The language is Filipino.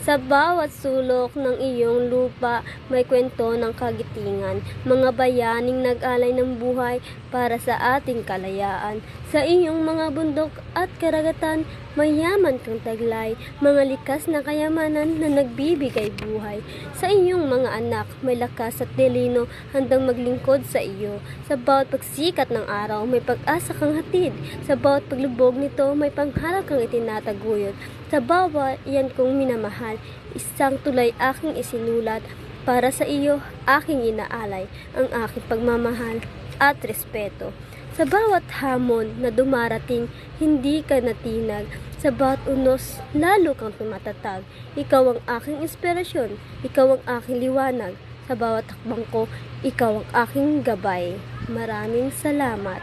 Sa bawat sulok ng iyong lupa may kwento ng kagitingan, mga bayaning nag-alay ng buhay para sa ating kalayaan. Sa iyong mga bundok at karagatan, mayaman kang taglay, mga likas na kayamanan na nagbibigay buhay. Sa iyong mga anak, may lakas at delino handang maglingkod sa iyo. Sa bawat pagsikat ng araw, may pag-asa kang hatid. Sa bawat paglubog nito, may pangharap kang itinataguyod. Sa bawat iyan kong minamahal, isang tulay aking isinulat. Para sa iyo, aking inaalay ang aking pagmamahal at respeto. Sa bawat hamon na dumarating, hindi ka natinag. Sa bawat unos, lalo kang tumatatag. Ikaw ang aking inspirasyon, ikaw ang aking liwanag. Sa bawat takbang ko, ikaw ang aking gabay. Maraming salamat.